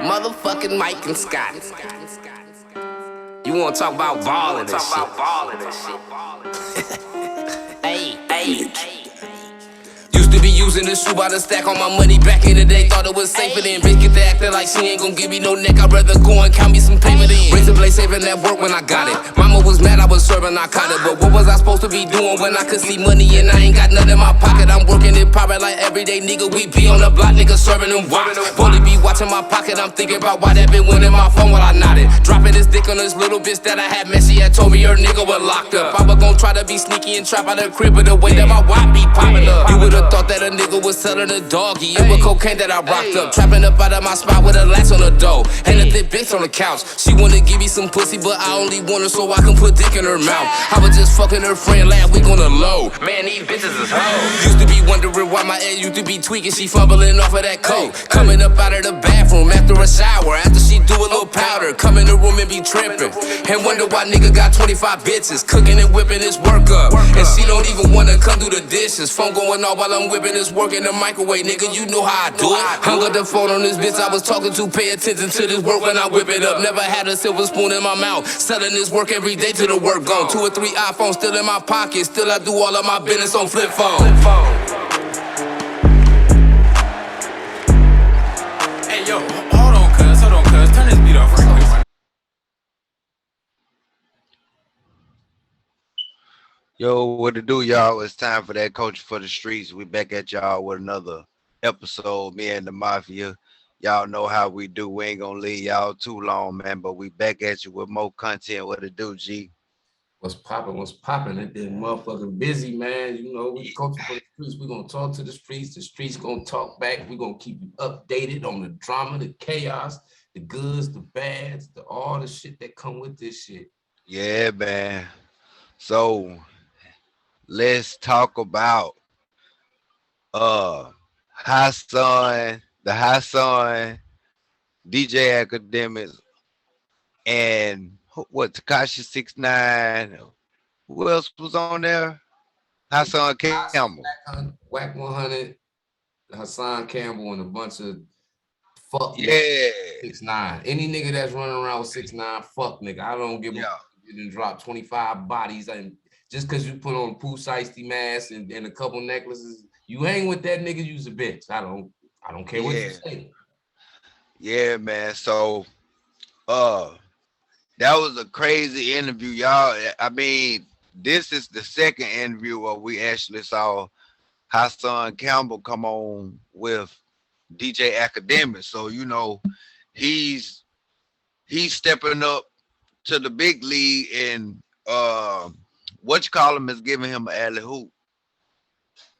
motherfucking Mike and Scott. You wanna talk about ballin' and shit? Hey. Used to be using the shoe by the stack on my money back in the day. Thought it was safer than bitch get to acting like she ain't gon' give me no neck. I'd rather go and count me some paper than razor blade saving that work when I got it. Mama was mad I was serving narcotic, but what was I supposed to be doing when I could see money and I ain't got nothing in my pocket? I'm working it pirate like everyday nigga. We be on the block, nigga serving them wops. Bully be watching my pocket. I'm thinking about why that been winning my phone while I nodded. Dropping this dick on this little bitch that I had met. She had told me her nigga was locked up. I was gon' try to be sneaky and trap out the crib, but the way that my wop be popping up, you would've thought that a nigga was selling a doggy. It was cocaine that I rocked up, trapping up out of my spot with a latch on the door and a thick bitch on the couch. She wanna give me some pussy, but I only want her so I can put dick in her mouth. I was just fucking her friend last week on the low. Man, these bitches is hoes. Used to be wondering why my ex used to be tweaking. She fumbling off of that coke, coming up out of the bathroom after a shower, after she do a little powder, come in the room and be tripping and wonder why nigga got 25 bitches cooking and whipping his work up, and she don't even wanna come do the dishes. Phone going off while I'm whipping this work in the microwave, nigga, you know how I do it. Hung up the phone on this bitch I was talking to, pay attention to this work when I whip it up. Never had a silver spoon in my mouth, selling this work every day till the work gone. 2 or 3 iPhones still in my pocket, still I do all of my business on flip phone. Hey yo, hold on cuz, turn this beat off right quick. Yo, what to do, y'all? It's time for that Culture for the Streets. We back at y'all with another episode, me and the Mafia. Y'all know how we do. We ain't gonna leave y'all too long, man, but we back at you with more content. What to do, G? What's popping? It been motherfucking busy, man. You know, we Culture for the Streets. We're gonna talk to the streets gonna talk back. We're gonna keep you updated on the drama, the chaos, the goods, the bads, all the shit that come with this shit. Yeah, man. So let's talk about Hassan, the Hassan, djakademiks, and what, Tekashi 6ix9ine. Who else was on there? Hassan Campbell. Wack100, Hassan Campbell, and a bunch of fuck 6ix9ine. Any nigga that's running around with 6ix9ine, fuck nigga. I don't give a fuck if you done drop 25 bodies, and just cause you put on a Pooh Shiesty mask and a couple necklaces, you hang with that nigga, you's a bitch. I don't care what you say. Yeah, man. So that was a crazy interview, y'all. I mean, this is the second interview where we actually saw Hassan Campbell come on with djakademiks. So, you know, he's stepping up to the big league, and is giving him an alley hoop.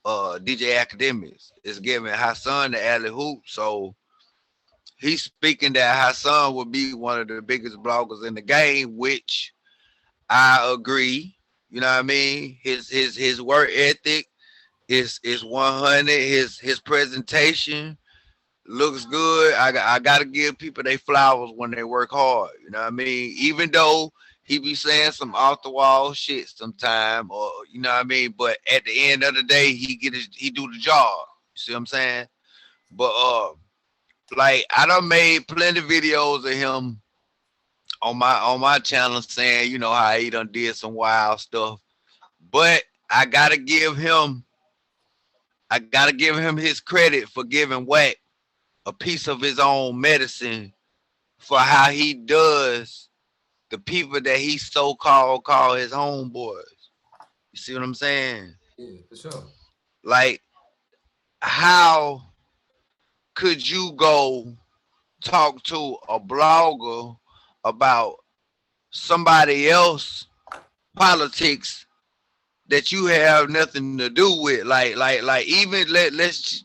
djakademiks is giving Hassan the alley hoop. So he's speaking that Hassan will be one of the biggest bloggers in the game, which I agree. You know what I mean? His work ethic is 100. His presentation looks good. I gotta give people their flowers when they work hard. You know what I mean? Even though he be saying some off the wall shit sometime, or you know what I mean. But at the end of the day, he do the job. You see what I'm saying? But like, I done made plenty of videos of him on my channel saying, you know, how he done did some wild stuff. But I gotta give him his credit for giving Wack a piece of his own medicine for how he does the people that he so-called call his homeboys. You see what I'm saying? Yeah, for sure. Like, how could you go talk to a blogger about somebody else politics that you have nothing to do with? Like even let's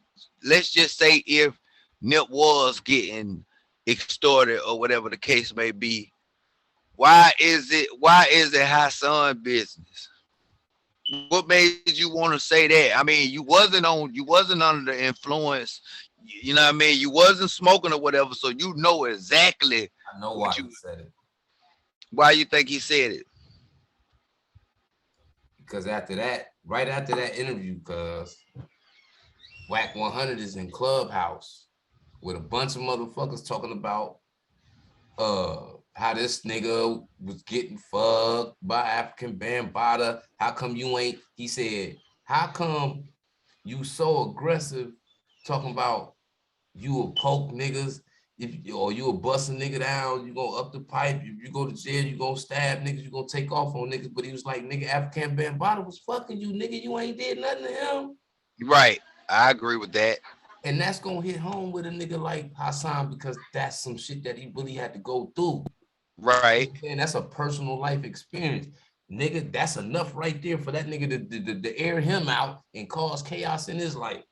just say if Nip was getting extorted or whatever the case may be, why is it Hassan business? What made you want to say that? I mean, you wasn't under the influence. You know what I mean? You wasn't smoking or whatever, so you know exactly. I know why he said it. Why you think he said it? Because right after that interview, cuz Wack100 is in Clubhouse with a bunch of motherfuckers talking about how this nigga was getting fucked by African Bambaataa. How come you ain't, he said, how come you so aggressive talking about you will poke niggas, or you will bust a nigga down, you gonna up the pipe, you go to jail, you gonna stab niggas, you gonna take off on niggas. But he was like, nigga, African Bambaataa was fucking you, nigga, you ain't did nothing to him. Right, I agree with that. And that's gonna hit home with a nigga like Hassan, because that's some shit that he really had to go through. Right. And that's a personal life experience. Nigga, that's enough right there for that nigga to air him out and cause chaos in his life.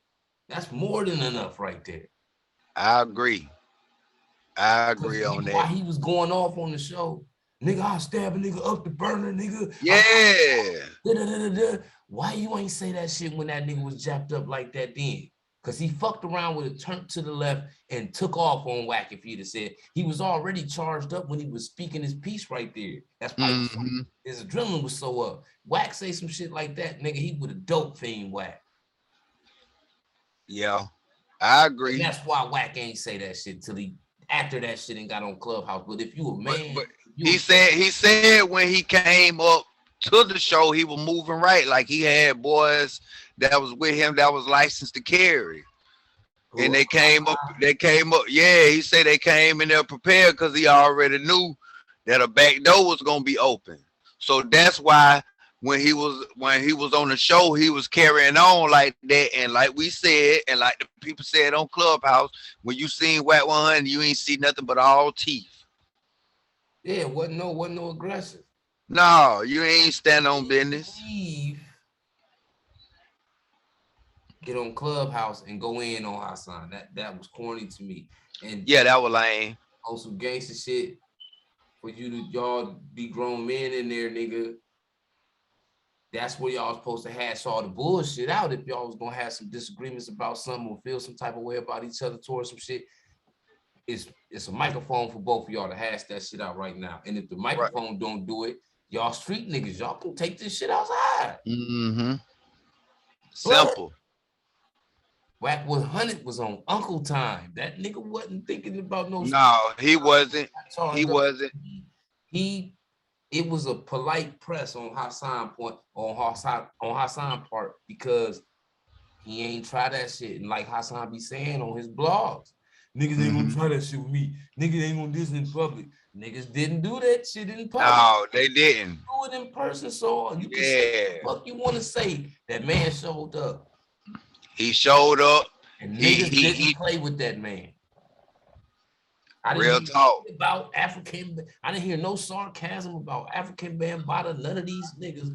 That's more than enough right there. I agree. I agree on that. Why he was going off on the show. Nigga, I'll stab a nigga up the burner, nigga. Yeah. Why you ain't say that shit when that nigga was jacked up like that then? Because he fucked around with a turn to the left and took off on Wack. If he'd have said, he was already charged up when he was speaking his piece right there. That's why his adrenaline was so up. Wack say some shit like that, nigga, he would have dope fiend Wack. Yeah, I agree. And that's why Wack ain't say that shit till he, after that shit and got on Clubhouse. But if you a man, but he said when he came up to the show, he was moving right. Like he had boys that was with him that was licensed to carry. And they came up, yeah, he said they came in there prepared because he already knew that a back door was gonna be open. So that's why when he was on the show, he was carrying on like that. And like we said, and like the people said on Clubhouse, when you seen Wack100, you ain't see nothing but all teeth. Yeah, wasn't no aggressive. No, you ain't stand on business. Get on Clubhouse and go in on Hassan. That was corny to me. And yeah, that was lame. On some gangster shit for you to y'all be grown men in there, nigga. That's where y'all supposed to hash all the bullshit out. If y'all was gonna have some disagreements about something or feel some type of way about each other towards some shit, it's a microphone for both of y'all to hash that shit out right now. And if the microphone don't do it, y'all street niggas, y'all can take this shit outside. Simple. Wack100 was on Uncle Time. That nigga wasn't thinking about no. No, he wasn't. He wasn't. It was a polite press on Hassan part because he ain't try that shit. And like Hassan be saying on his blogs, niggas ain't gonna try that shit with me. Niggas ain't gonna do this in public. Niggas didn't do that shit in public. No, they didn't. Do it in person, so you can say what the fuck you want to say. That man showed up. He showed up. And niggas didn't play with that man. I didn't Real talk about African. I didn't hear no sarcasm about African Bambaataa, none of these niggas.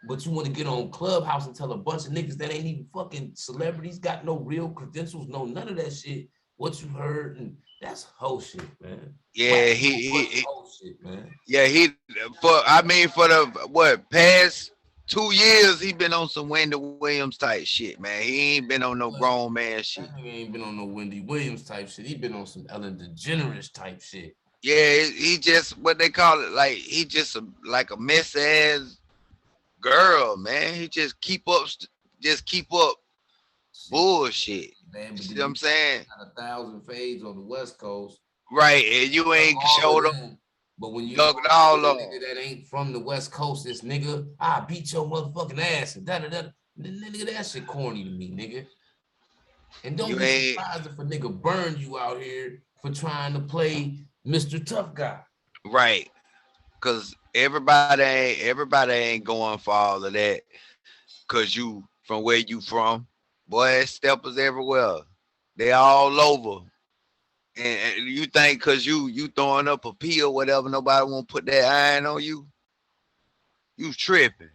But you want to get on Clubhouse and tell a bunch of niggas that ain't even fucking celebrities, got no real credentials, no none of that shit. What you heard, and that's whole shit, man. Yeah, whole shit, man. Yeah, for the past 2 years, he been on some Wendy Williams type shit, man. He ain't been on no grown man shit. He ain't been on no Wendy Williams type shit. He been on some Ellen DeGeneres type shit. Yeah, he just what they call it, like he just like a mess ass girl, man. He just keep up bullshit. Man, you see what I'm saying? 1,000 fades on the West Coast, right? And you ain't showed up. But when you all of nigga that ain't from the West Coast, this nigga, I beat your motherfucking ass and nigga, that shit corny to me, nigga. And don't be surprised if a nigga burn you out here for trying to play Mr. Tough Guy. Right. Cause everybody ain't going for all of that. Cause you from where you from. Boy, steppers everywhere. They all over. And you think cause you throwing up a pee or whatever, nobody won't put that iron on you. You tripping.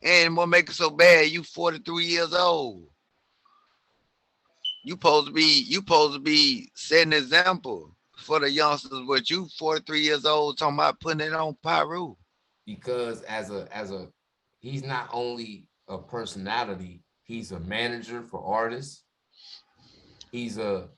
And what make it so bad, you 43 years old. You supposed to be setting an example for the youngsters, but you 43 years old talking about putting it on Pyru. Because as a he's not only a personality, he's a manager for artists. He's a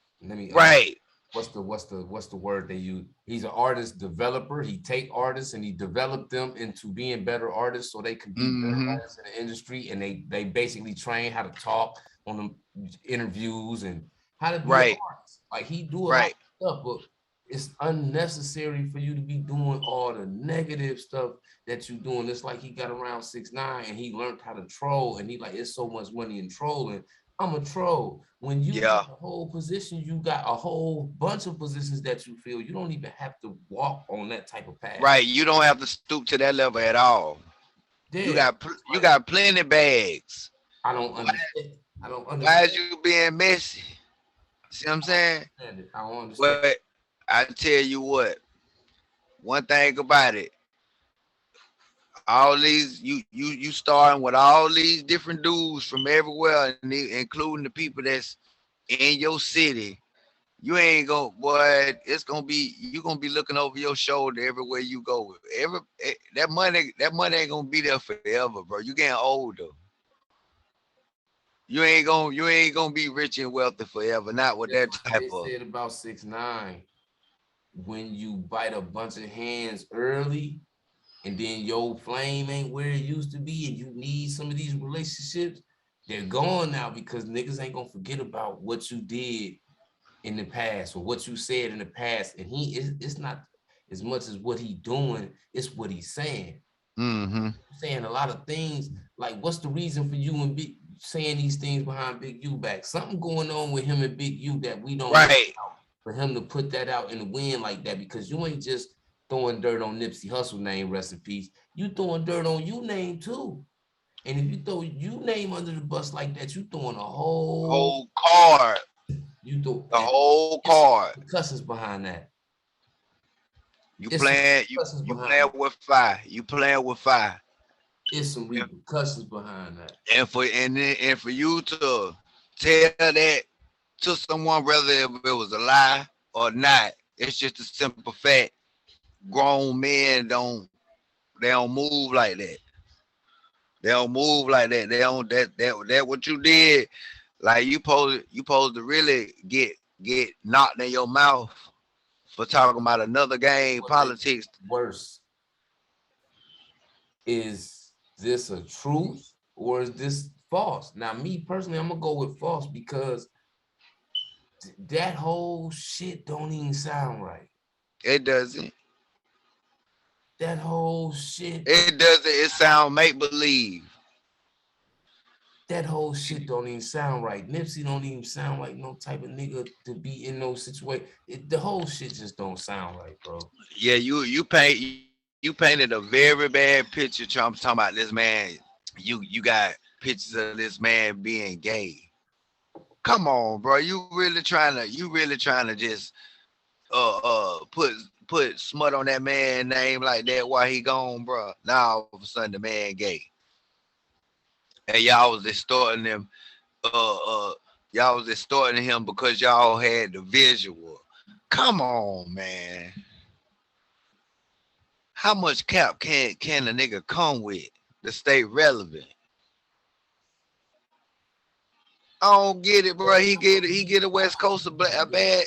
what's the word they use? He's an artist developer. He take artists and he developed them into being better artists so they can be better artists in the industry. And they basically train how to talk on the interviews and how to be an artist. Like he do a lot of stuff, but it's unnecessary for you to be doing all the negative stuff that you doing. It's like he got around 6ix9ine and he learned how to troll, and he like, it's so much money in trolling. I'm a troll. When you got a whole position, you got a whole bunch of positions that you feel. You don't even have to walk on that type of path. Right. You don't have to stoop to that level at all. Yeah. You got plenty bags. I don't understand. I don't understand. Why is you being messy? See what I'm saying? I don't understand. But I tell you what, one thing about it, all these you starting with all these different dudes from everywhere, including the people that's in your city. You ain't gonna, boy. It's gonna be, you gonna be looking over your shoulder everywhere you go. That money ain't gonna be there forever, bro. You getting older. You ain't gonna be rich and wealthy forever. Not with that type of. They said about 6ix9ine. When you bite a bunch of hands early, and then your flame ain't where it used to be, and you need some of these relationships, they're gone now because niggas ain't gonna forget about what you did in the past or what you said in the past. And it's not as much as what he doing, it's what he's saying. Saying a lot of things, like what's the reason for you and Big saying these things behind Big U back? Something going on with him and Big U that we don't know about, for him to put that out in the wind like that, because you ain't just throwing dirt on Nipsey Hussle name, rest in peace. You throwing dirt on you name too. And if you throw you name under the bus like that, you throwing a whole card. You throw the whole card. Cussings behind that. You playing with fire. You playing with fire. It's some repercussions behind that. And for you to tell that to someone, whether it was a lie or not, it's just a simple fact. Grown men don't move like that. They don't move like that. They don't that what you did. Like you supposed to really get knocked in your mouth for talking about another game, politics. Worse. Is this a truth or is this false? Now, me personally, I'm gonna go with false because that whole shit don't even sound right. It doesn't. That whole shit. It doesn't. It sound make believe. That whole shit don't even sound right. Nipsey don't even sound like no type of nigga to be in those situations. The whole shit just don't sound right, bro. Yeah, you painted a very bad picture. I'm talking about this man. You got pictures of this man being gay. Come on, bro. You really trying to just put smut on that man name like that while he gone, bro. Now all of a sudden the man gay. And y'all was extorting him. Y'all was extorting him because y'all had the visual. Come on, man. How much cap can a nigga come with to stay relevant? I don't get it, bro. He get a West Coast a bad.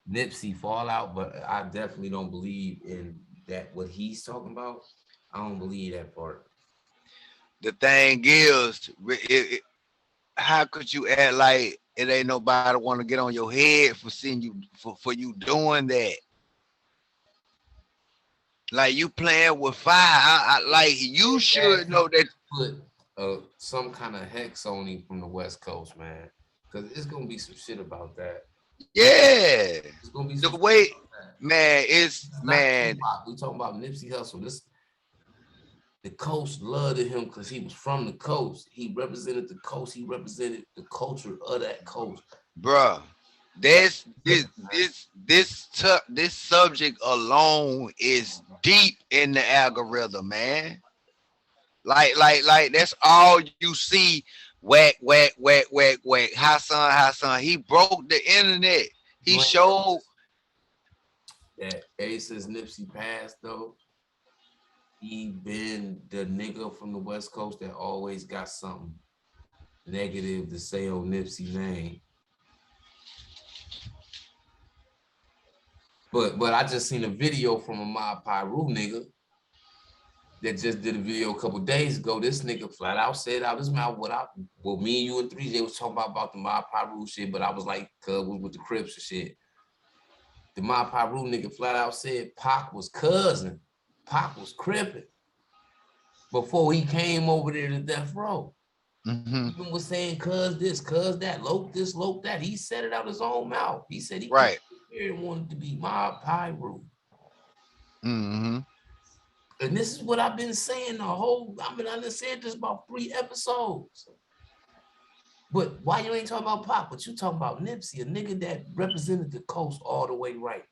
Nipsey fall out, but I definitely don't believe in that. What he's talking about, I don't believe that part. The thing is, how could you act like it ain't nobody want to get on your head for seeing you for you doing that? Like you playing with fire. Like you should know that. Put some kind of hex on him from the West Coast, man, because it's gonna be some shit about that. Yeah, it's gonna be the way, man. It's man. We talking about Nipsey Hussle. The coast loved him because he was from the coast. He represented the coast. He represented the culture of that coast. Bruh, this subject alone is deep in the algorithm, man. Like that's all you see. Wack. Hassan. He broke the internet. He showed that Ace's Nipsey passed though. He been the nigga from the West Coast that always got something negative to say on Nipsey's name. But I just seen a video from a Mob Pyru nigga that just did a video a couple days ago. This nigga flat out said out his mouth what me and you and 3J was talking about the Mob Pyru shit, but I was like, cuz was with the Crips and shit. The Mob Pyru nigga flat out said Pac was cousin. Pac was crippin' before he came over there to death row. Even was saying cuz this, cuz that, lope this, lope that. He said it out his own mouth. He said he wanted to be Mob Pyru. And this is what I've been saying the whole, I've been saying this about 3 episodes. But why you ain't talking about Pop? But you talking about Nipsey, a nigga that represented the coast all the way right.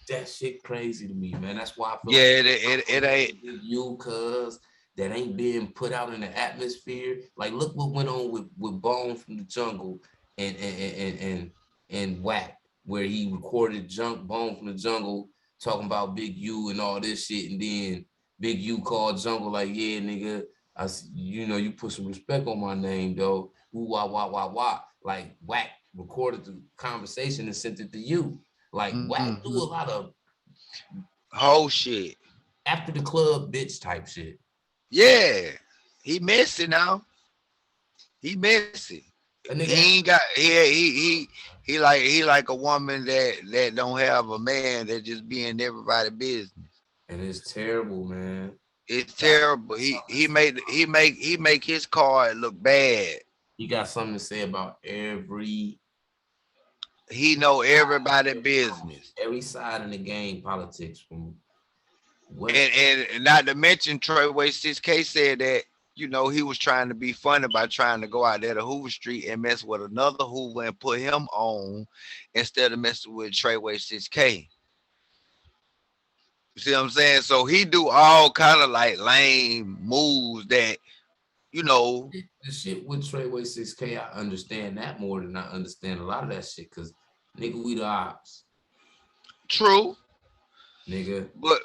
That shit crazy to me, man. That's why I feel it ain't you, cuz that ain't being put out in the atmosphere. Like, look what went on with Bone from the Jungle and Wack, where he recorded Bone from the Jungle talking about Big U and all this shit, and then Big U called Jungle like, yeah, nigga, you put some respect on my name, though. Ooh, wah, wah, wah, wah. Like, Wack recorded the conversation and sent it to you. Like, Wack do a lot of whole shit. After the club bitch type shit. Yeah. He messy now. He messy. He ain't got he like a woman that don't have a man that just be in everybody's business. And it's terrible, man. It's terrible. He make his card look bad. He got something to say about he know everybody's business. Every side in the game, politics from and not to mention Treyway 6K said that, he was trying to be funny by trying to go out there to Hoover Street and mess with another Hoover and put him on instead of messing with Treyway 6K. You see what I'm saying? So he do all kind of like lame moves that, The shit with Treyway 6K, I understand that more than I understand a lot of that shit, because nigga, we the ops. True. Nigga. But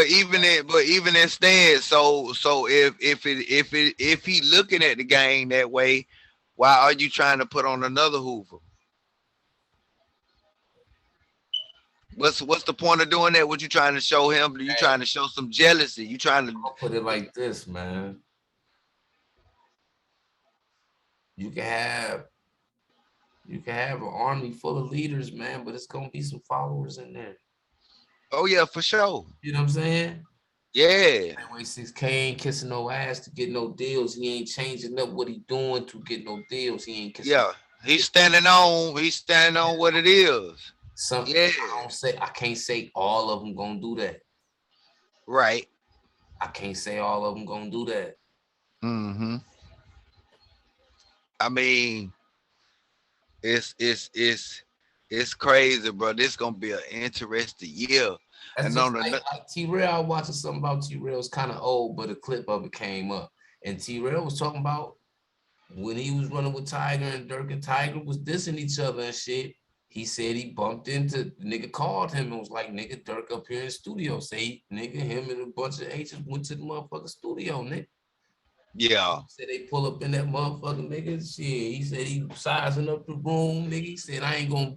even instead, so if he looking at the game that way, why are you trying to put on another Hoover? What's the point of doing that? What you trying to show him? You trying to show some jealousy? You trying to put it like this, man. You can have an army full of leaders, man, but it's gonna be some followers in there. Oh yeah, for sure. You know what I'm saying? Yeah. Treyway 6K ain't kissing no ass to get no deals. He ain't changing up what he doing to get no deals. He ain't kissing. Yeah, he's standing on what it is. I can't say all of them gonna do that. Right. I can't say all of them gonna do that. I mean, it's crazy, bro. This gonna be an interesting year. That's and on like T-Rail, I was watching something about T-Rail. It's kind of old, but a clip of it came up. And T-Rail was talking about when he was running with Tiger and Dirk, and Tiger was dissing each other and shit. He said he bumped into, the nigga called him and was like, nigga, Dirk up here in the studio. Say, nigga, him and a bunch of agents went to the motherfucking studio, nigga. Yeah. He said they pull up in that motherfucking nigga. Shit. He said he sizing up the room, nigga. He said, I ain't gonna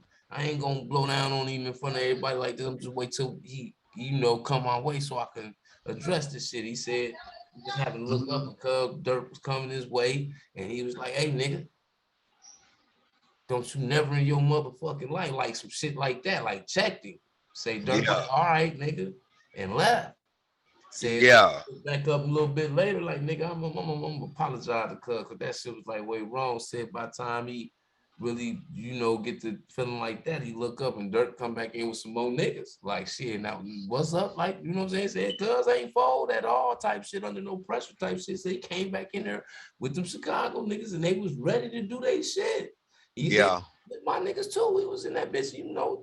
blow down on him in front of everybody like this. I'm just wait till he, come my way so I can address this shit. He said he just happened to look up because Dirk was coming his way, and he was like, hey, nigga, don't you never in your motherfucking life like some shit like that, like checked him. Say Dirk, like, all right, nigga, and left. Said back up a little bit later, like, nigga, I'm gonna apologize to cuz that shit was like way wrong. Said by the time he really, get to feeling like that, he look up and Dirk come back in with some more niggas. Like, shit, now what's up? Like, you know what I'm saying? Said, cuz ain't fold at all type shit, under no pressure type shit. So he came back in there with them Chicago niggas and they was ready to do their shit. He said, my niggas too, we was in that bitch,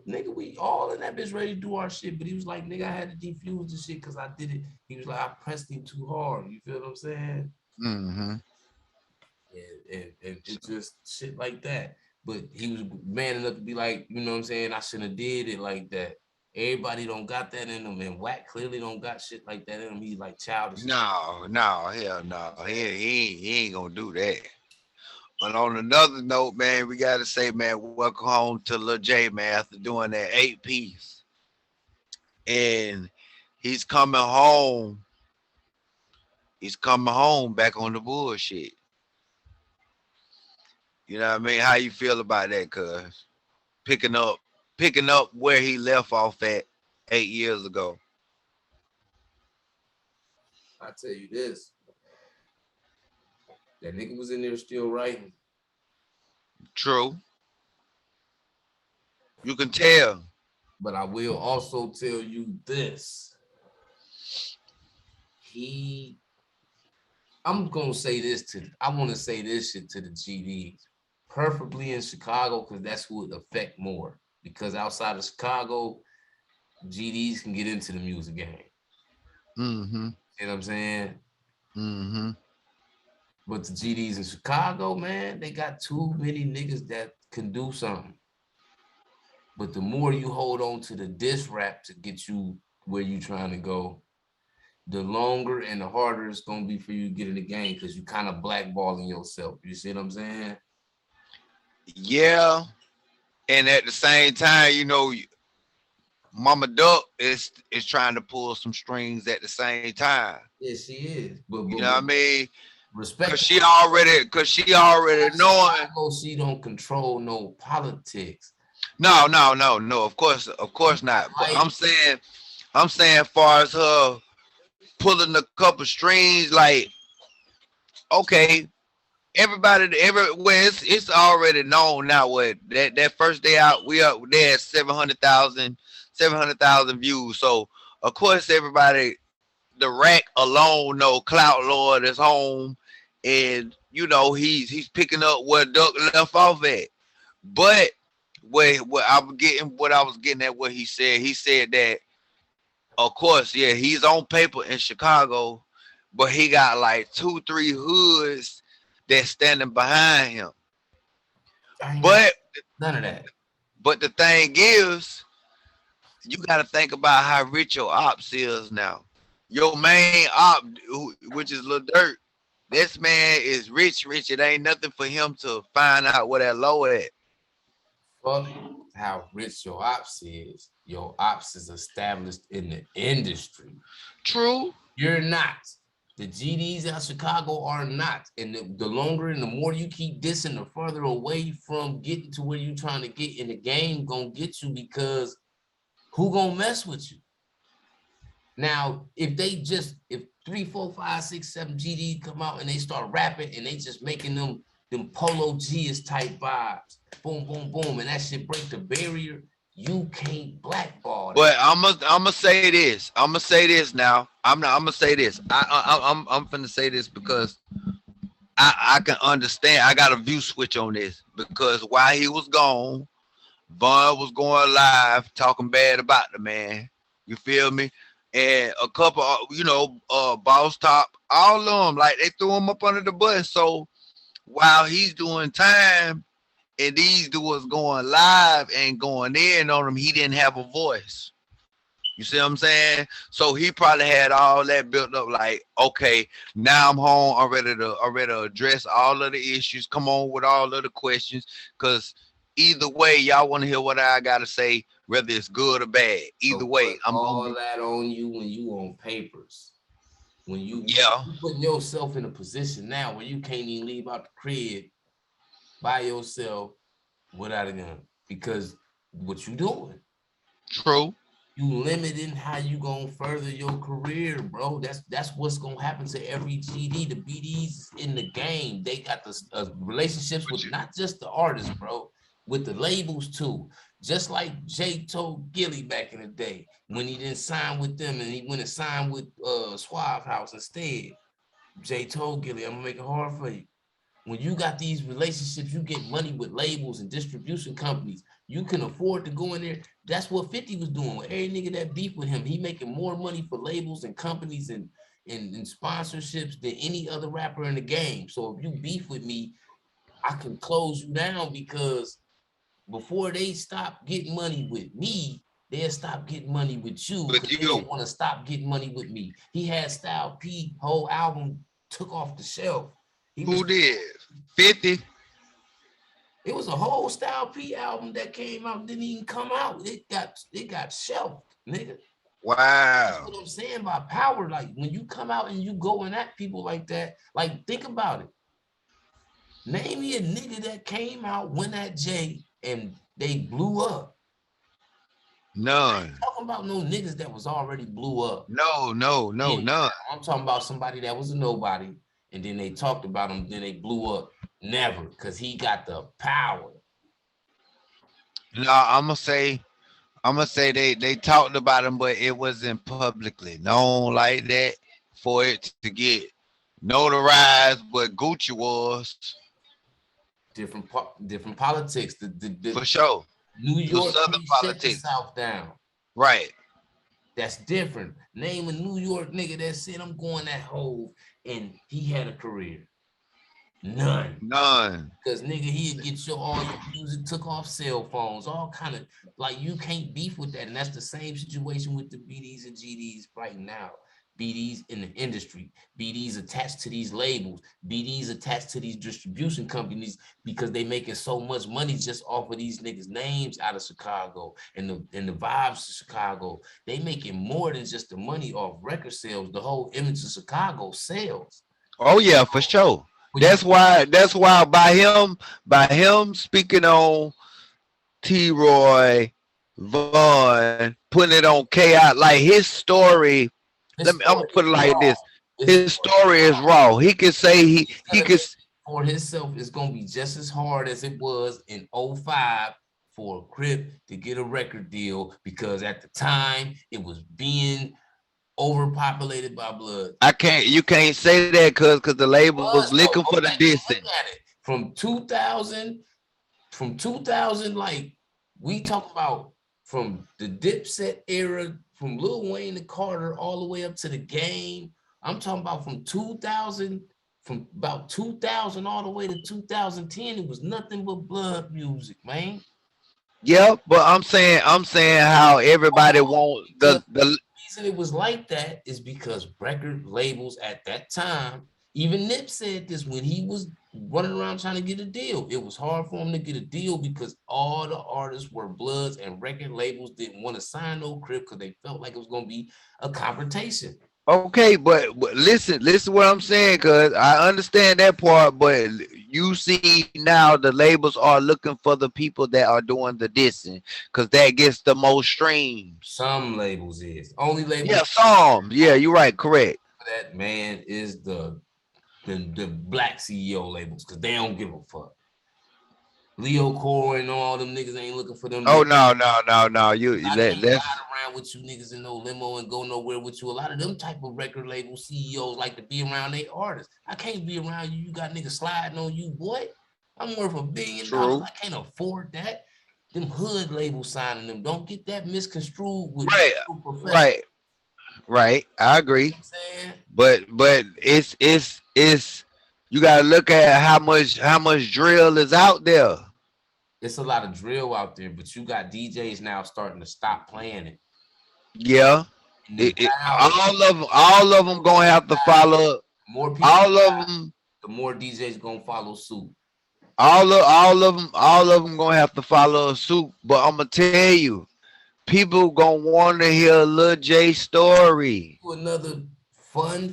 nigga, we all in that bitch ready to do our shit. But he was like, nigga, I had to defuse the shit because I did it. He was like, I pressed him too hard. You feel what I'm saying? And it's just shit like that. But he was man enough to be like, you know what I'm saying? I shouldn't have did it like that. Everybody don't got that in them, and Wack clearly don't got shit like that in him. He's like childish. No, hell no. He ain't gonna do that. But on another note, man, we gotta say, man, welcome home to Lil Jay, man, after doing that 8-piece. And he's coming home. He's coming home back on the bullshit. You know what I mean? How you feel about that, cuz? Picking up where he left off at 8 years ago. I tell you this. That nigga was in there still writing. True. You can tell. But I will also tell you this. I'm gonna say this I want to say this shit to the GDs. Preferably in Chicago, because that's who it affect more. Because outside of Chicago, GDs can get into the music game. Mm-hmm. You know what I'm saying? Mm-hmm. But the GDs in Chicago, man, they got too many niggas that can do something. But the more you hold on to the diss rap to get you where you trying to go, the longer and the harder it's gonna be for you to get in the game because you kind of blackballing yourself. You see what I'm saying? Yeah. And at the same time, you know, Mama Duck is trying to pull some strings at the same time. Yeah, she is. But you know what I mean? Respect. Cause she already knowing. She don't control no politics. No. Of course not. But I'm saying, as far as her pulling a couple strings, like, okay, everywhere it's already known now. What that first day out, we had 700,000 views. So of course everybody, the rack alone know Clout Lord is home, and you know he's picking up where Duck left off at. But what I was getting at, what he said that, of course, yeah, he's on paper in Chicago, but he got like 2-3 hoods that's standing behind him. But none of that. But the thing is, you got to think about how rich your ops is now. Your main op, which is Lil Durk, this man is rich. It ain't nothing for him to find out where that low at. Fuck how rich your ops is. Your ops is established in the industry. True. You're not. The GDs out of Chicago are not. And the longer and the more you keep dissing, the further away from getting to where you're trying to get in the game gonna get you, because who gonna mess with you? Now, if 3, 4, 5, 6, 7 GDs come out and they start rapping and they just making them Polo G's type vibes, boom, boom, boom, and that shit break the barrier, you can't blackball. But I'm gonna say this. I'm gonna say this now. I'm gonna say this. I'm finna say this because I can understand. I got a view switch on this, because while he was gone, Von was going live talking bad about the man. You feel me? And a couple, Boss Top, all of them, like, they threw him up under the bus. So while he's doing time and these dudes going live and going in on him, he didn't have a voice. You see what I'm saying? So he probably had all that built up, like, okay, now I'm home. I'm ready to address all of the issues. Come on with all of the questions, because either way, y'all want to hear what I gotta say, whether it's good or bad. Either way, I'm all that on you when you on papers. When you putting yourself in a position now where you can't even leave out the crib by yourself without a gun, because what you doing? True. You limiting how you gonna further your career, bro. That's what's gonna happen to every GD. The BDs in the game, they got the relationships with not just the artists, bro, with the labels too. Just like Jay told Gilly back in the day when he didn't sign with them and he went and signed with Suave House instead. Jay told Gilly, I'm gonna make it hard for you. When you got these relationships, you get money with labels and distribution companies. You can afford to go in there. That's what 50 was doing with every nigga that beef with him. He making more money for labels and companies and sponsorships than any other rapper in the game. So if you beef with me, I can close you down, because before they stop getting money with me, they'll stop getting money with you. They don't want to stop getting money with me. He had Style P, whole album took off the shelf. Who did? 50? It was a whole Style P album that came out, didn't even come out. It got shelved, nigga. Wow. That's what I'm saying about power. Like when you come out and you going at people like that, like think about it. Name me a nigga that came out, went at Jay, and they blew up. None. Talking about no niggas that was already blew up. No, none. I'm talking about somebody that was a nobody, and then they talked about him, then they blew up. Never, because he got the power. No, I'm gonna say they talked about him, but it wasn't publicly known like that for it to get notarized. But Gucci was Different politics. for sure. New York Southern shut the South down. Right. That's different. Name a New York nigga that said I'm going that hole and he had a career. None. Because nigga, he'd get all your music took off cell phones, all kind of like you can't beef with that. And that's the same situation with the BDs and GDs right now. BDs in the industry, BDs attached to these labels, BDs attached to these distribution companies because they making so much money just off of these niggas' names out of Chicago and the vibes of Chicago. They making more than just the money off record sales, the whole image of Chicago sales. Oh yeah, for sure. That's why by him speaking on T-Roy, Vaughn, putting it on Chaos, like his story. I'm gonna put it like this. His story is raw. He could say he could for himself. It's gonna be just as hard as it was in 05 for a Crip to get a record deal because at the time it was being overpopulated by blood. You can't say that because the label was looking for the distance. From 2000, like we talk about from the Dipset era, from Lil Wayne to Carter, all the way up to the Game. I'm talking about from 2000, from about 2000 all the way to 2010. It was nothing but blood music, man. Yeah, but I'm saying how everybody want the reason it was like that is because record labels at that time, even Nip said this when he was running around trying to get a deal. It was hard for him to get a deal because all the artists were bloods and record labels didn't want to sign no Crip because they felt like it was going to be a confrontation. Okay, but listen what I'm saying, because I understand that part, but you see now the labels are looking for the people that are doing the dissing because that gets the most streams. Some labels is. Only labels. Yeah, some. Yeah, you're right, correct. That man is the black CEO labels because they don't give a fuck. Leo Core and all them niggas ain't looking for them. Oh no. You that's ride around with you niggas in no limo and go nowhere with you. A lot of them type of record label CEOs like to be around their artists. I can't be around you. You got niggas sliding on you, boy. I'm worth $1 billion. I can't afford that. Them hood labels signing them. Don't get that misconstrued with Right. I agree. You know but it's you gotta look at how much drill is out there. It's a lot of drill out there, but you got DJs now starting to stop playing it. Yeah. All of them gonna have to follow. More people. All of them. The more DJs gonna follow suit. All of them gonna have to follow suit. But I'm gonna tell you, people gonna want to hear Lil Jay story. Another fun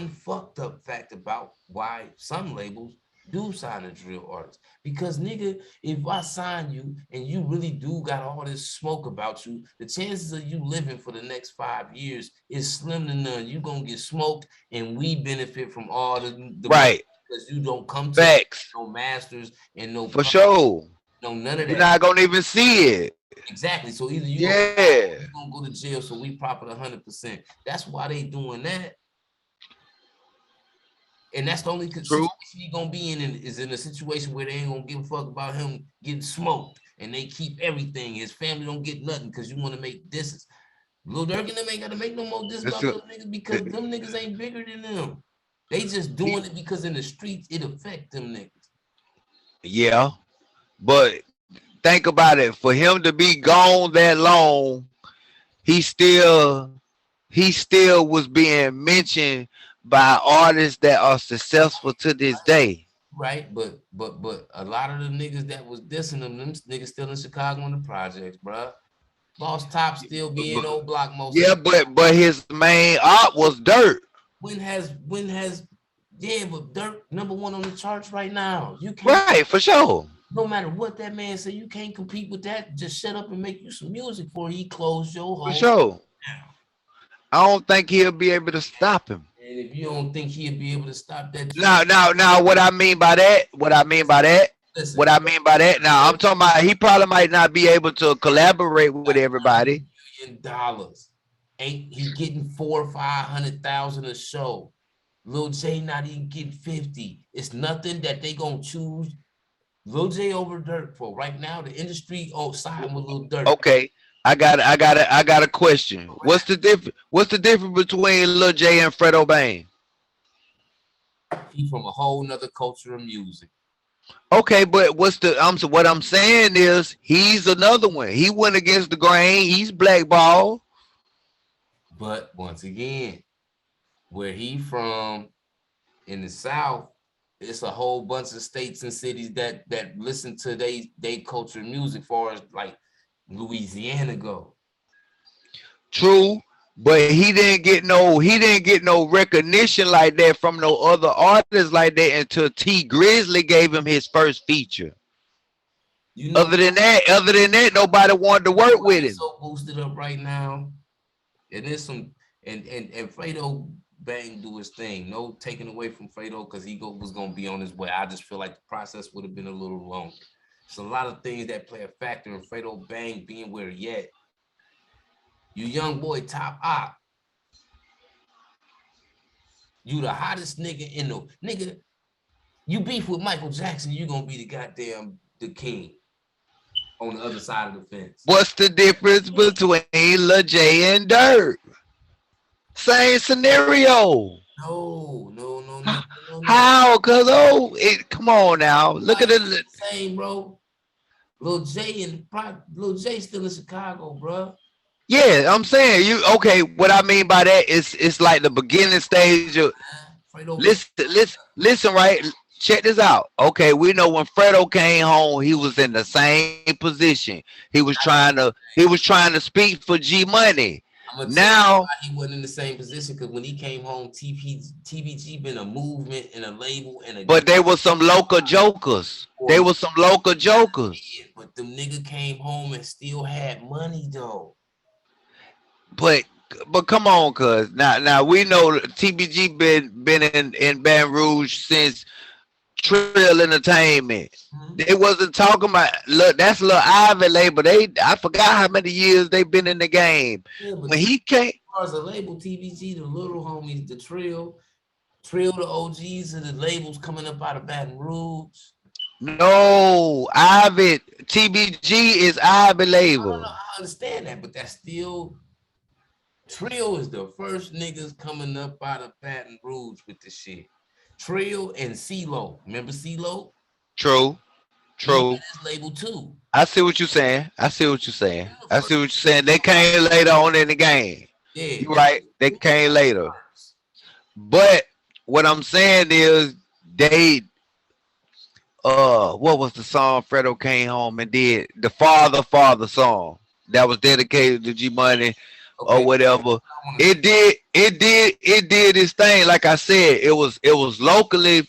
fucked up fact about why some labels do sign a drill artist. Because nigga, if I sign you and you really do got all this smoke about you, the chances of you living for the next 5 years is slim to none. You gonna get smoked and we benefit from all the right because you don't come to facts, no masters and no for sure. No, none of that. You're not gonna even see it. Exactly. So either you gonna go to jail, so we profit 100%. That's why they doing that. And that's the only situation he gonna be in is in a situation where they ain't gonna give a fuck about him getting smoked, and they keep everything. His family don't get nothing because you want to make disses. Lil Durk and them ain't gotta make no more disses about them niggas because them niggas ain't bigger than them. They just doing it because in the streets it affect them niggas. Yeah, but think about it. For him to be gone that long, he still was being mentioned by artists that are successful to this day. Right, but a lot of the niggas that was dissing them niggas still in Chicago in the projects, bro. Lost Top still being old block most. Yeah, but his main art was Dirt. When has yeah, but Dirt #1 on the charts right now. You can't, right, for sure. No matter what that man say, you can't compete with that. Just shut up and make you some music before he closed your home. For sure. I don't think he'll be able to stop him. And if you don't think he'll be able to stop that, now, what I mean by that, now I'm talking about he probably might not be able to collaborate with everybody. $1 million. Ain't he getting 400,000 or 500,000 a show? Lil Jay not even getting 50. It's nothing that they gonna choose Lil Jay over Dirt for right now. The industry side with Lil Dirt. Okay, I got a question. What's the difference between Lil Jay and Fredo Bang? He from a whole nother culture of music. Okay, but what I'm saying is he's another one. He went against the grain. He's blackballed. But once again, where he from in the South, it's a whole bunch of states and cities that listen to they culture music, far as like Louisiana go. True, but he didn't get no recognition like that from no other artists like that until T Grizzly gave him his first feature. You know, other than that, nobody wanted to work with him. So boosted up right now, and there's some and Fredo Bang do his thing. No taking away from Fredo because he was gonna be on his way. I just feel like the process would have been a little longer. It's a lot of things that play a factor in Fredo Bang being where he at. You young boy top op. You the hottest nigga in the nigga. You beef with Michael Jackson, you gonna be the king on the other side of the fence. What's the difference between Lil Jay and Dirt? Same scenario. No. How? Cause come on now. Look at it. Same, bro. Lil Jay still in Chicago, bro. Yeah, I'm saying okay. What I mean by that is it's like the beginning stage of. Listen, right? Check this out. Okay, we know when Fredo came home, he was in the same position. He was trying to speak for G Money. Now he wasn't in the same position because when he came home, TVG been a movement and a label and a. But they were some local jokers. But the nigga came home and still had money though. But come on, cuz now we know TBG been in Baton Rouge since Trill Entertainment. They wasn't talking about that's Lil Ivy label. I forgot how many years they been in the game. Yeah, when he came as far as a label, TBG, the little homies, the Trill, the OGs and the labels coming up out of Baton Rouge. No, Ivy TBG is Ivy label. I understand that, but that's still Trill is the first niggas coming up out of Baton Rouge with the shit. Trill and CeeLo. Remember CeeLo? True. His label too. I see what you're saying. They came later on in the game. Yeah, you're right. They came later. But what I'm saying is they what was the song Fredo came home and did? The Father song that was dedicated to G Money. Okay. Or whatever. It did its thing. Like I said, it was locally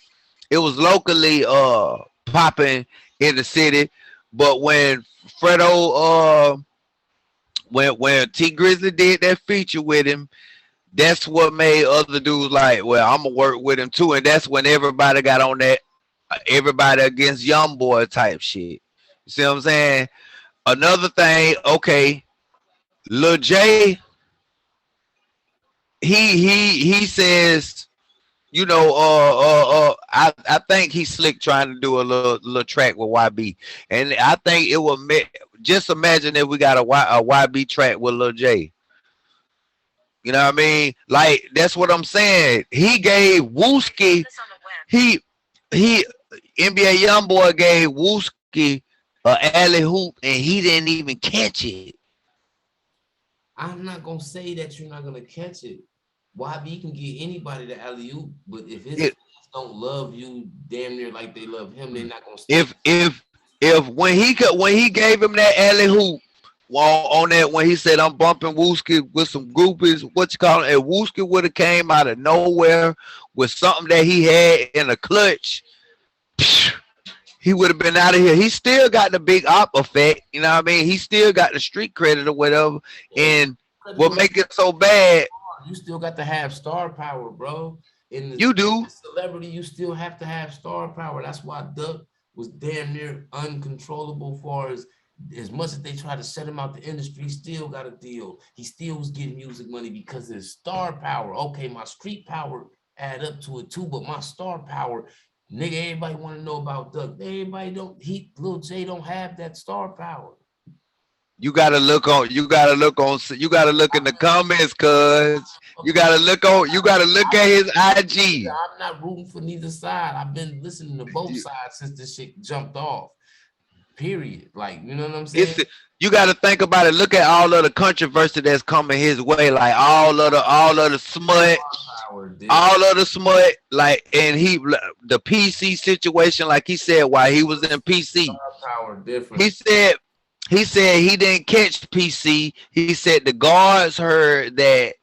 popping in the city. But when Fredo when T Grizzly did that feature with him, that's what made other dudes like, well, I'm gonna work with him too. And that's when everybody got on that everybody against Young Boy type shit. You see what I'm saying? Another thing, okay. Lil Jay, he says, you know, I think he's slick trying to do a little track with YB, and I think it will just imagine if we got a YB track with Lil Jay. You know what I mean? Like that's what I'm saying. He gave Wooski, he NBA YoungBoy gave Wooski an alley hoop, and he didn't even catch it. I'm not gonna say that you're not gonna catch it. YB can get anybody the alley oop, but if his fans don't love you damn near like they love him, they're not gonna. If when he gave him that alley hoop on that when he said I'm bumping Wooski with some groupies, what you call it? And Wooski would have came out of nowhere with something that he had in a clutch, he would have been out of here. He still got the big op effect, you know what I mean? He still got the street credit or whatever. And what make it so bad? You still got to have star power, bro. You do. Celebrity, you still have to have star power. That's why Duck was damn near uncontrollable for as much as they try to shut him out the industry, he still got a deal. He still was getting music money because of his star power. Okay, my street power add up to it too, but my star power, nigga, everybody want to know about Duck. Everybody don't, Lil Jay don't have that star power. You gotta look in the comments, cuz you gotta look at his IG. I'm not rooting for neither side. I've been listening to both sides since this shit jumped off. Period. Like, you know what I'm saying? You gotta think about it. Look at all of the controversy that's coming his way, like all of the smut, like, and the PC situation, like he said, while he was in PC, he said he didn't catch PC. He said the guards heard that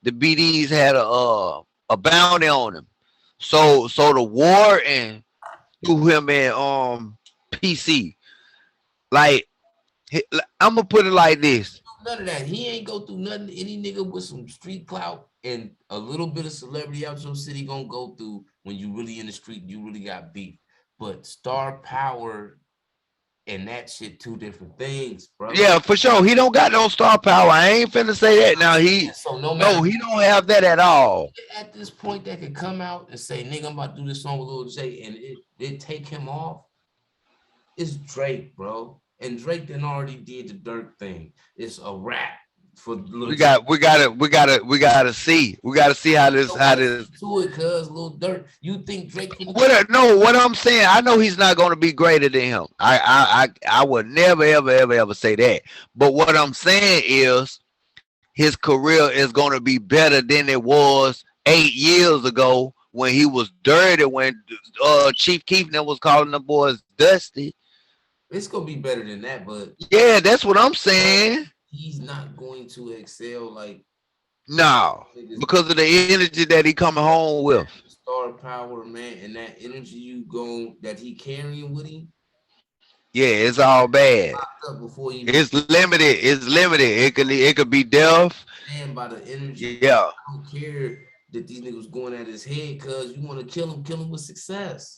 the BDs had a bounty on him, so the warden threw him in PC. Like, I'm gonna put it like this. None of that. He ain't go through nothing. Any nigga with some street clout and a little bit of celebrity out your city gonna go through when you really in the street, you really got beef. But star power and that shit, two different things, bro. Yeah, for sure. He don't got no star power. I ain't finna say that now. He don't have that at all. At this point, that could come out and say, nigga, I'm about to do this song with Lil Jay, and it take him off. It's Drake, bro. And Drake done already did the Dirk thing. It's a rap for Lil We gotta see. We gotta see how this to it, cuz Lil Dirk. You think Drake can what I'm saying, I know he's not gonna be greater than him. I would never ever say that. But what I'm saying is his career is gonna be better than it was 8 years ago when he was dirty, when Chief Keef was calling the boys dusty. It's gonna be better than that, but yeah, that's what I'm saying. He's not going to excel like because of the energy that he coming home with. Star power, man, and that energy that he carrying with him. Yeah, it's all bad. It's limited. It's limited. It could be death. And by the energy, yeah. I don't care that these niggas going at his head, cause you want to kill him with success.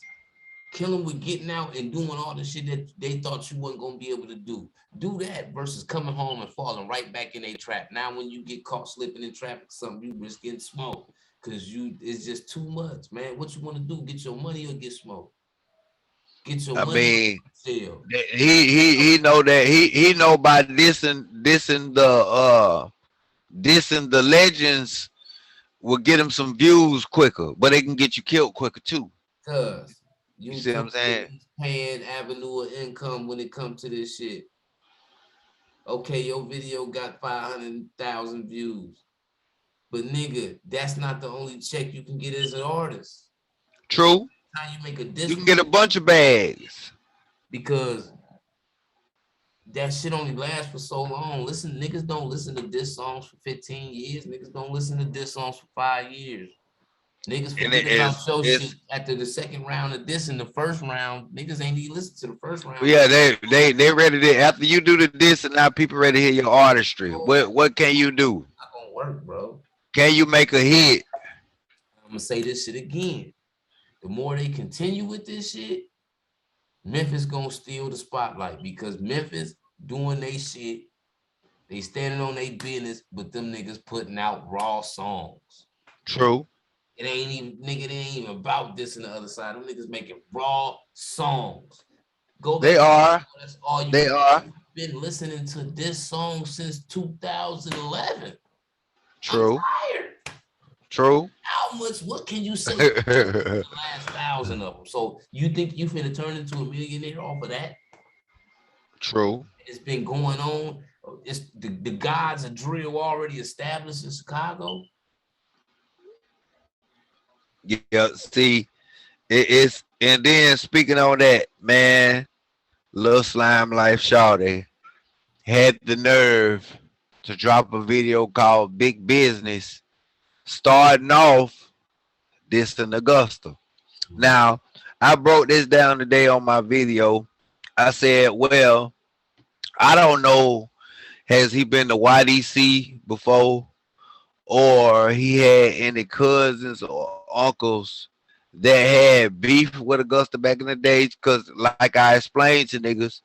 Kill him with getting out and doing all the shit that they thought you wasn't gonna be able to do. Do that versus coming home and falling right back in a trap. Now, when you get caught slipping in traffic, something you risk getting smoked because it's just too much, man. What you want to do? Get your money or get smoked? Get your money. I mean, he know that he know by dissing the legends will get him some views quicker, but they can get you killed quicker too. Cause you see what I'm saying? Paying avenue of income when it comes to this shit. Okay, your video got 500,000 views, but nigga, that's not the only check you can get as an artist. True. How you make a you can get a bunch of bags because that shit only lasts for so long. Listen, niggas don't listen to diss songs for 15 years. Niggas don't listen to diss songs for 5 years. Niggas forget about show shit after the second round of this. In the first round, niggas ain't even listen to the first round. Yeah, they ready to, after you do the diss, and now people ready to hear your artistry. What can you do? Not gonna work, bro. Can you make a hit? I'm gonna say this shit again. The more they continue with this shit, Memphis gonna steal the spotlight because Memphis doing they shit. They standing on their business, but them niggas putting out raw songs. True. It ain't even, nigga, it ain't even about this and the other side. Them niggas making raw songs. They are. That's all you They are. Been listening to this song since 2011. True. True. How much, what can you say? The last 1,000 of them. So you think you finna turn into a millionaire off of that? True. It's been going on. It's the gods of drill already established in Chicago. Yeah, see, it's, and then speaking on that, man, Lil Slime Life Shawty, had the nerve to drop a video called Big Business, starting off this in Augusta. Now, I broke this down today on my video. I said, well, I don't know, has he been to YDC before, or he had any cousins or uncles that had beef with Augusta back in the day? Because, like I explained to niggas,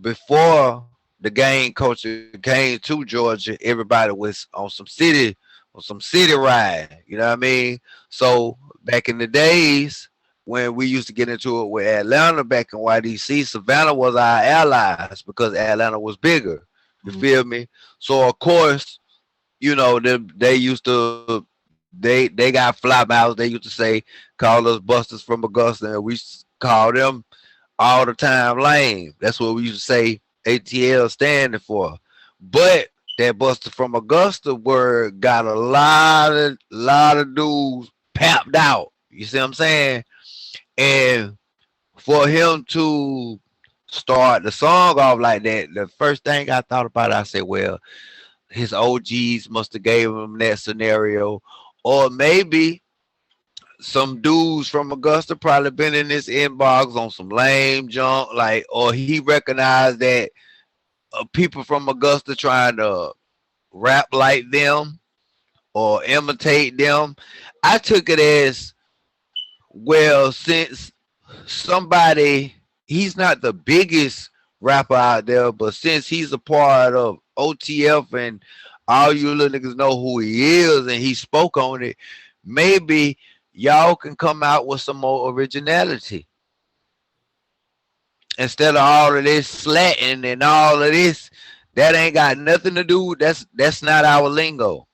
before the gang culture came to Georgia, everybody was on some city ride. You know what I mean? So back in the days when we used to get into it with Atlanta back in YDC, Savannah was our allies because Atlanta was bigger. You feel me? So of course, you know, they used to they got fly mouths. They used to say call us busters from Augusta, and we call them all the time lame. That's what we used to say ATL standing for. But that buster from Augusta word got a lot of dudes papped out. You see what I'm saying? And for him to start the song off like that, the first thing I thought about, I said, well, his OGs must have gave him that scenario. Or maybe some dudes from Augusta probably been in this inbox on some lame junk, like, or he recognized that people from Augusta trying to rap like them or imitate them. I took it as, well, since somebody, he's not the biggest rapper out there, but since he's a part of OTF and all you little niggas know who he is and he spoke on it, maybe y'all can come out with some more originality instead of all of this slatting and all of this. That ain't got nothing to do. That's not our lingo.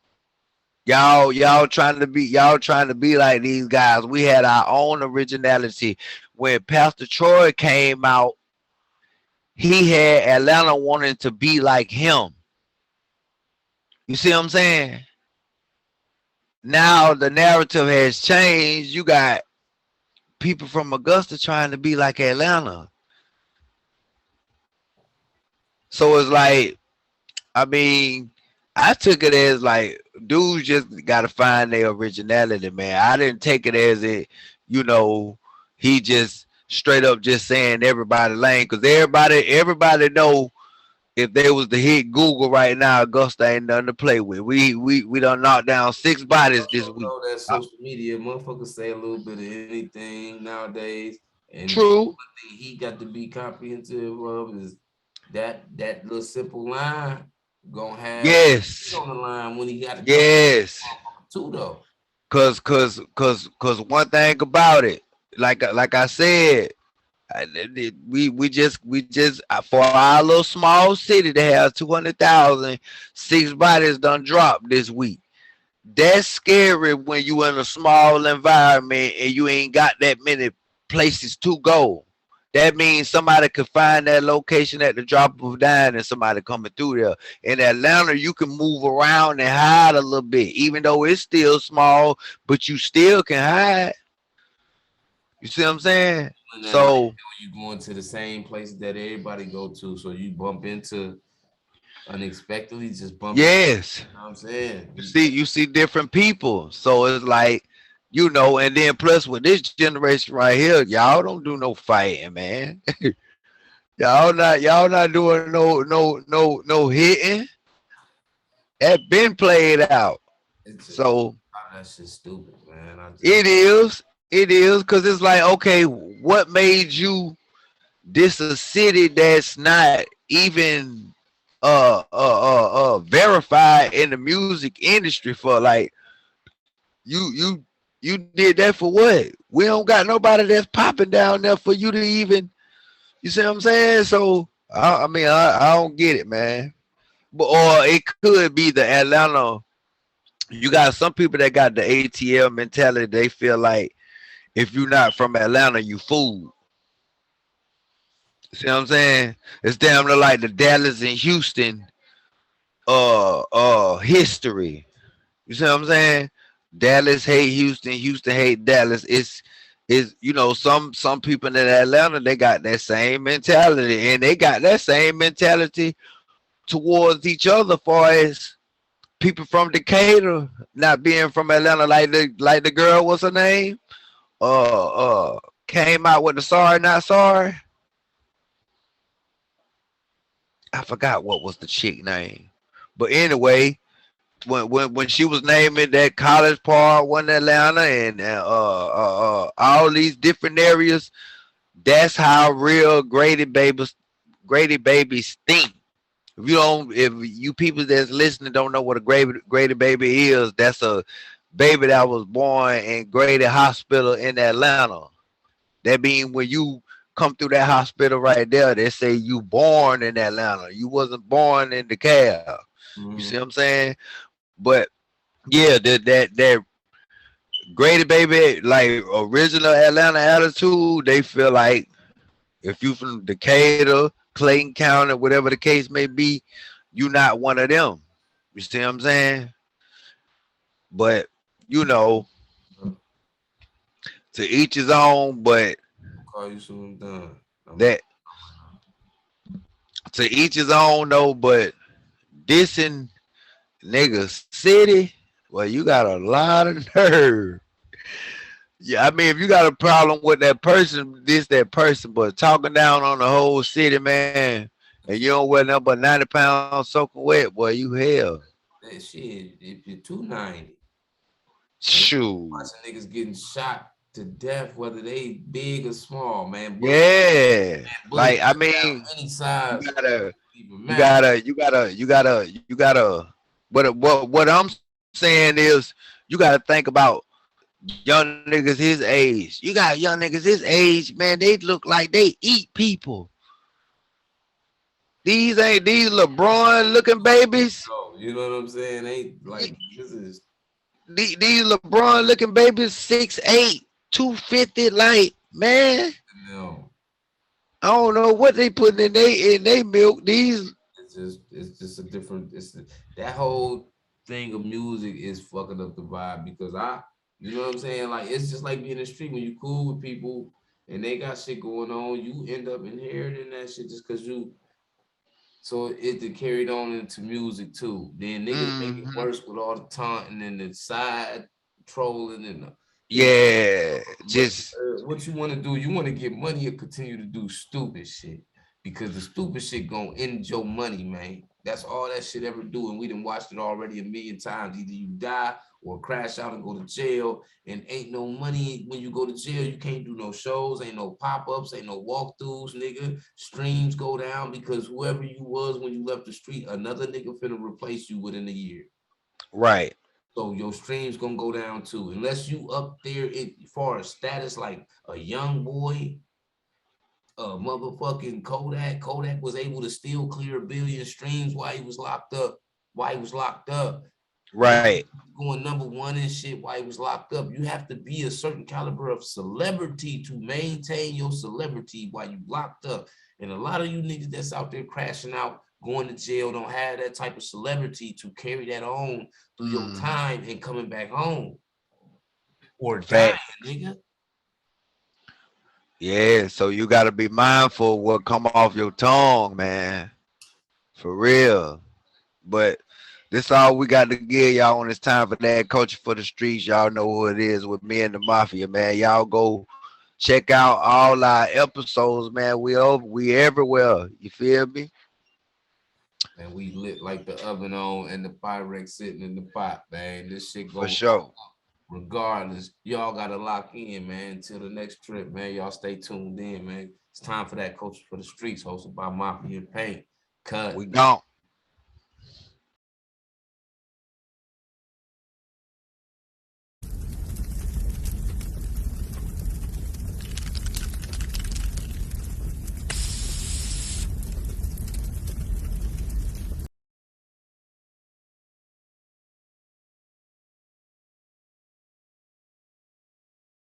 Y'all trying to be like these guys. We had our own originality. When Pastor Troy came out, he had Atlanta wanting to be like him. You see what I'm saying? Now the narrative has changed. You got people from Augusta trying to be like Atlanta. So it's like, I mean, I took it as like dudes just gotta find their originality, man. I didn't take it as it, you know, he just straight up just saying everybody lame, because everybody know if they was to hit Google right now, Augusta ain't nothing to play with. We done knocked down 6 bodies this week. Know that social media motherfuckers say a little bit of anything nowadays, and true. One thing he got to be comprehensive of is that little simple line gonna have on the line when he got to too though. Cause one thing about it, like I said, we just for our little small city that has 200,000, 6 bodies done dropped this week. That's scary when you in a small environment and you ain't got that many places to go. That means somebody could find that location at the drop of a dime and somebody coming through there. In Atlanta, you can move around and hide a little bit, even though it's still small, but you still can hide. You see what I'm saying? So you going to the same place that everybody go to, so you bump into unexpectedly, just bump. Yes, you know what I'm saying, you see different people, so it's like, you know, and then plus with this generation right here, y'all don't do no fighting, man. y'all not doing no hitting. That been played out. So that's just stupid, man. It is because it's like, okay, what made you this a city that's not even verified in the music industry for, like, you did that for what? We don't got nobody that's popping down there for you to even, you see what I'm saying? So I mean, I don't get it, man. But or it could be the Atlanta. You got some people that got the ATL mentality. They feel like if you're not from Atlanta, you fool. See what I'm saying? It's damn near like the Dallas and Houston history. You see what I'm saying? Dallas hate Houston, Houston hate Dallas. It's you know, some people in Atlanta, they got that same mentality, and they got that same mentality towards each other, far as people from Decatur not being from Atlanta, like the girl, what's her name? Came out with the sorry not sorry. I forgot what was the chick name, but anyway, when she was naming that College Park, one Atlanta, and all these different areas, that's how real Grady babies think. If you people that's listening don't know what a Grady baby is, that's a baby that was born in Grady Hospital in Atlanta. That means when you come through that hospital right there, they say you born in Atlanta. You wasn't born in DeKalb. You see what I'm saying? But yeah, that Grady baby, like original Atlanta attitude, they feel like if you from Decatur, Clayton County, whatever the case may be, you not one of them. You see what I'm saying? But you know, to each his own. But call you soon done. that to each his own though. But dissing niggas city, well, you got a lot of nerve. Yeah, I mean, if you got a problem with that person, that person, but talking down on the whole city, man, and you don't wear nothing but 90 pounds soaking wet, boy, you hell. That shit, if you're 290, Shoot. watching niggas getting shot to death, whether they big or small, man. Yeah. Bullets Like, I mean, any you size. gotta, Even you matter. gotta, you gotta, you gotta, you gotta. What I'm saying is, you gotta think about young niggas his age. You got young niggas his age, man. They look like they eat people. These ain't these LeBron looking babies. No, you know what I'm saying? Ain't like this is These LeBron looking babies, 6'8", 250. Like, man, no. I don't know what they putting in they milk. These It's just a different. That whole thing of music is fucking up the vibe because you know what I'm saying? Like it's just like being in the street when you cool with people and they got shit going on, you end up inheriting that shit just because you. So it carried on into music too. Then niggas make it worse with all the taunting and the side trolling and yeah, just what you want to do, you want to get money or continue to do stupid shit because the stupid shit gonna end your money, man. That's all that shit ever do, and we done watched it already a million times. Either you die or crash out and go to jail, and ain't no money when you go to jail. You can't do no shows, ain't no pop-ups, ain't no walkthroughs, nigga. Streams go down because whoever you was when you left the street, another nigga finna replace you within a year. right. So your streams gonna go down too, unless you up there as far as status like a young boy, motherfucking Kodak. Kodak was able to still clear 1 billion streams while he was locked up. Right. Going #1 and shit while he was locked up. You have to be a certain caliber of celebrity to maintain your celebrity while you locked up. And a lot of you niggas that's out there crashing out, going to jail, don't have that type of celebrity to carry that on through your time and coming back home. Or dying, nigga. Yeah, so you gotta be mindful of what come off your tongue, man. For real. But this all we got to give y'all when it's time for that culture for the streets. Y'all know who it is with me and the mafia, man. Y'all go check out all our episodes, man. We everywhere. You feel me? And we lit like the oven on and the Pyrex sitting in the pot, man. This shit goes For sure. Regardless, y'all gotta lock in, man. Until the next trip, man. Y'all stay tuned in, man. It's time for that culture for the streets, hosted by Mafia and Paint. Cut. We gone.